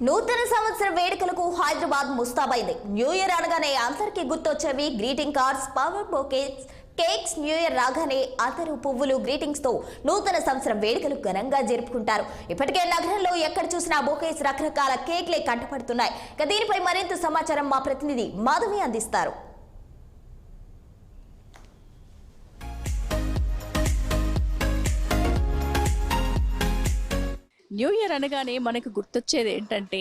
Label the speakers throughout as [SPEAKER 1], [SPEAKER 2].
[SPEAKER 1] నూతన సంవత్సర వేడుకలకు హైదరాబాద్ ముస్తాబైంది. న్యూ ఇయర్ అనగానే అందరికీ గుర్తొచ్చేవి greeting cards, flower bouquets, cakes. New year రాగానే అందరూ పువ్వులు, గ్రీటింగ్స్ తో నూతన సంవత్సరం వేడుకలు ఘనంగా జరుపుకుంటారు. ఇప్పటికే నగరంలో ఎక్కడ చూసినా బొకేస్, రకరకాల కేక్లే కంటపడుతున్నాయి. దీనిపై మరింత సమాచారం మా ప్రతినిధి మాధవి అందిస్తారు.
[SPEAKER 2] న్యూ ఇయర్ అనగానే మనకు గుర్తొచ్చేది ఏంటంటే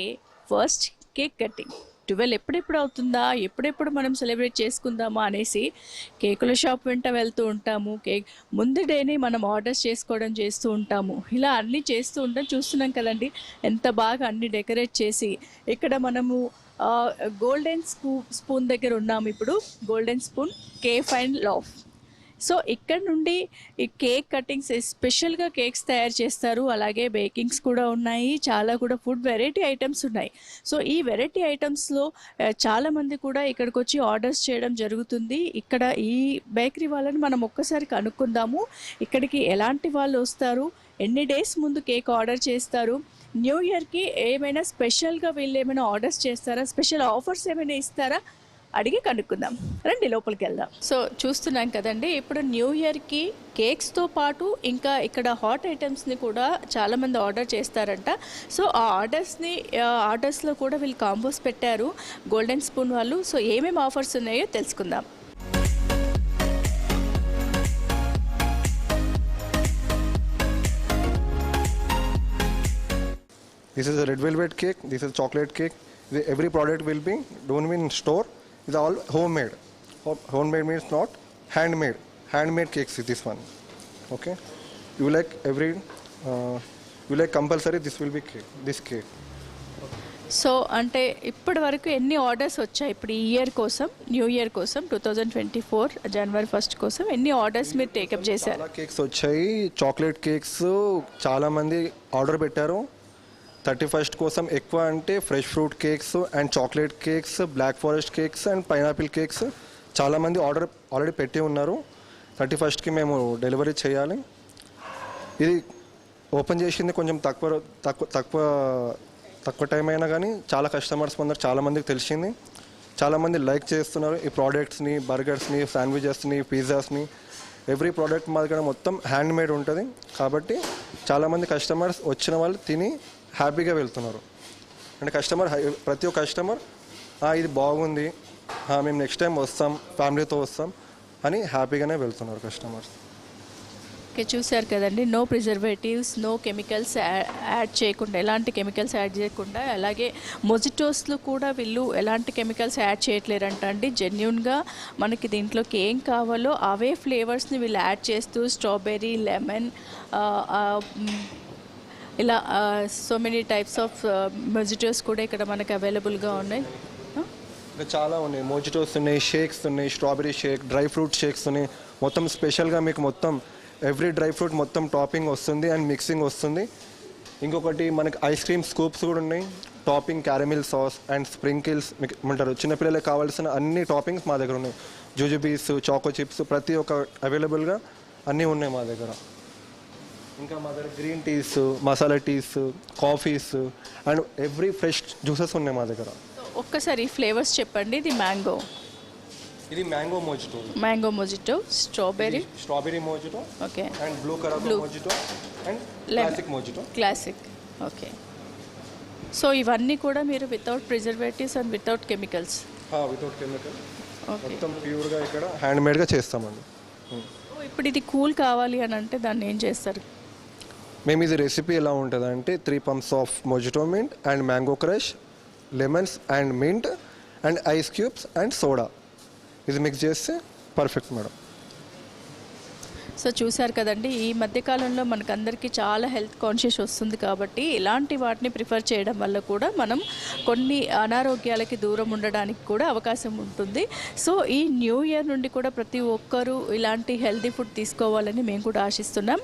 [SPEAKER 2] ఫస్ట్ కేక్ కటింగ్. 12 ఎప్పుడెప్పుడు అవుతుందా, ఎప్పుడెప్పుడు మనం సెలబ్రేట్ చేసుకుందామా అనేసి కేకుల షాప్ వెంట వెళ్తూ ఉంటాము. కేక్ ముందు డేనే మనం ఆర్డర్స్ చేసుకోవడం చేస్తూ ఉంటాము. ఇలా అన్నీ చేస్తూ ఉంటాం. చూస్తున్నాం కదండి ఎంత బాగా అన్ని డెకరేట్ చేసి. ఇక్కడ మనము గోల్డెన్ స్పూన్ దగ్గర ఉన్నాము. ఇప్పుడు golden spoon cafe and laugh. So ఇక్కడ నుండి ఈ కేక్ కటింగ్స్, స్పెషల్గా కేక్స్ తయారు చేస్తారు. అలాగే బేకింగ్స్ కూడా ఉన్నాయి. చాలా కూడా ఫుడ్ వెరైటీ ఐటమ్స్ ఉన్నాయి. సో ఈ వెరైటీ ఐటమ్స్లో చాలామంది కూడా ఇక్కడికి వచ్చి ఆర్డర్స్ చేయడం జరుగుతుంది. ఇక్కడ ఈ బేకరీ వాళ్ళని మనం ఒక్కసారి కనుక్కుందాము. ఇక్కడికి ఎలాంటి వాళ్ళు వస్తారు, ఎన్ని డేస్ ముందు కేక్ ఆర్డర్ చేస్తారు, న్యూ ఇయర్కి ఏమైనా స్పెషల్గా వీళ్ళు ఏమైనా ఆర్డర్స్ చేస్తారా, స్పెషల్ ఆఫర్స్ ఏమైనా ఇస్తారా అడిగి కనుక్కుందాం. రండి లోపలికి వెళ్దాం. సో చూస్తున్నాం కదండి, ఇప్పుడు న్యూ ఇయర్కి కేక్స్తో పాటు ఇంకా ఇక్కడ హాట్ ఐటమ్స్ని కూడా చాలామంది ఆర్డర్ చేస్తారంట. సో ఆ ఆర్డర్స్లో కూడా వీళ్ళు కాంబోస్ పెట్టారు గోల్డెన్ స్పూన్ వాళ్ళు. సో ఏమేమి ఆఫర్స్ ఉన్నాయో తెలుసుకుందాం.
[SPEAKER 3] This is a red velvet cake. This is chocolate cake. Every product will be don't be in store. It's all homemade. Homemade means not handmade. Handmade cakes is this one. Okay. You like you like compulsory. This will be cake. This cake.
[SPEAKER 2] So అంటే ఇప్పటి వరకు ఎన్ని orders వచ్చాయి ఇప్పుడు ఈ year కోసం, new year కోసం 2024 జనవరి 1 కోసం ఎన్ని ఆర్డర్స్ మీరు టేకప్ చేశారు?
[SPEAKER 3] చాలా కేక్స్ వచ్చాయి. చాక్లెట్ కేక్స్ చాలా మంది ఆర్డర్ పెట్టారు. 31st కోసం ఎక్కువ అంటే fresh fruit cakes and chocolate cakes, black forest cakes and pineapple cakes చాలామంది ఆర్డర్ ఆల్రెడీ పెట్టి ఉన్నారు. 31st మేము డెలివరీ చేయాలి. ఇది ఓపెన్ చేసింది కొంచెం తక్కువ టైం అయినా కానీ చాలా కస్టమర్స్ ముందర చాలామందికి తెలిసింది. చాలామంది లైక్ చేస్తున్నారు ఈ ప్రోడక్ట్స్ని, బర్గర్స్ని, శాండ్విచెస్ని, పిజ్జాస్ని. ఎవ్రీ ప్రోడక్ట్ మా దగ్గర మొత్తం హ్యాండ్ మేడ్ ఉంటుంది. కాబట్టి చాలామంది కస్టమర్స్ వచ్చిన వాళ్ళు తిని హ్యాపీగా వెళ్తున్నారు. అంటే ప్రతి ఒక్క కస్టమర్ ఇది బాగుంది, మేము నెక్స్ట్ టైం వస్తాం, ఫ్యామిలీతో వస్తాం అని హ్యాపీగానే వెళ్తున్నారు కస్టమర్స్.
[SPEAKER 2] ఓకే, చూశారు కదండి, no preservatives, no chemicals add చేయకుండా, ఎలాంటి కెమికల్స్ యాడ్ చేయకుండా. అలాగే మొజిటోస్లో కూడా వీళ్ళు ఎలాంటి కెమికల్స్ యాడ్ చేయట్లేరంట అండి. జెన్యున్గా మనకి దీంట్లోకి ఏం కావాలో అవే ఫ్లేవర్స్ని వీళ్ళు యాడ్ చేస్తూ స్ట్రాబెర్రీ, లెమన్, ఇలా so many types of mojitos కూడా ఇక్కడ మనకు అవైలబుల్గా ఉన్నాయి.
[SPEAKER 3] ఇంకా చాలా ఉన్నాయి. మొజిటోస్ ఉన్నాయి, షేక్స్ ఉన్నాయి, strawberry shake, dry fruit shakes ఉన్నాయి. మొత్తం స్పెషల్గా మీకు మొత్తం ఎవ్రీ డ్రై ఫ్రూట్ మొత్తం టాపింగ్ వస్తుంది అండ్ మిక్సింగ్ వస్తుంది. ఇంకొకటి మనకి ఐస్ క్రీమ్ స్కూప్స్ కూడా ఉన్నాయి. Topping caramel sauce and sprinkles మీకు ఏమంటారు, చిన్నపిల్లలకు కావాల్సిన అన్ని టాపింగ్స్ మా దగ్గర ఉన్నాయి. జుజుబీస్, చాకో చిప్స్ ప్రతి ఒక్క అవైలబుల్గా అన్నీ ఉన్నాయి మా దగ్గర. ఇంకా మా దగ్గర green teas, masala teas, coffees and every fresh juices ఉన్నాయి మా దగ్గర.
[SPEAKER 2] ఒక్కసారి ఫ్లేవర్స్ చెప్పండి. ఇది మ్యాంగో,
[SPEAKER 3] ఇది mango mojito,
[SPEAKER 2] mango mojito,
[SPEAKER 3] strawberry mojito,
[SPEAKER 2] okay,
[SPEAKER 3] and blue colour mojito and classic mojito.
[SPEAKER 2] Classic, okay. So ఇవన్నీ కూడా మీరు without preservatives and without chemicals?
[SPEAKER 3] Without chemical, మొత్తం ప్యూర్గా ఇక్కడ హ్యాండ్ మేడ్గా చేస్తామండి.
[SPEAKER 2] ఇప్పుడు ఇది కూల్ కావాలి అని అంటే దాన్ని ఏం చేస్తారు?
[SPEAKER 3] మేము ఇది రెసిపీ ఎలా ఉంటుంది అంటే 3 pumps of mojito mint and mango crush, lemons and mint and ice cubes and soda ఇది మిక్స్ చేస్తే పర్ఫెక్ట్ మేడం.
[SPEAKER 2] సో చూశారు కదండి, ఈ మధ్యకాలంలో మనకందరికీ చాలా హెల్త్ కాన్షియస్ వస్తుంది. కాబట్టి ఇలాంటి వాటిని ప్రిఫర్ చేయడం వల్ల కూడా మనం కొన్ని అనారోగ్యాలకి దూరం ఉండడానికి కూడా అవకాశం ఉంటుంది. సో ఈ న్యూ ఇయర్ నుండి కూడా ప్రతి ఒక్కరూ ఇలాంటి హెల్తీ ఫుడ్ తీసుకోవాలని మేము కూడా ఆశిస్తున్నాం.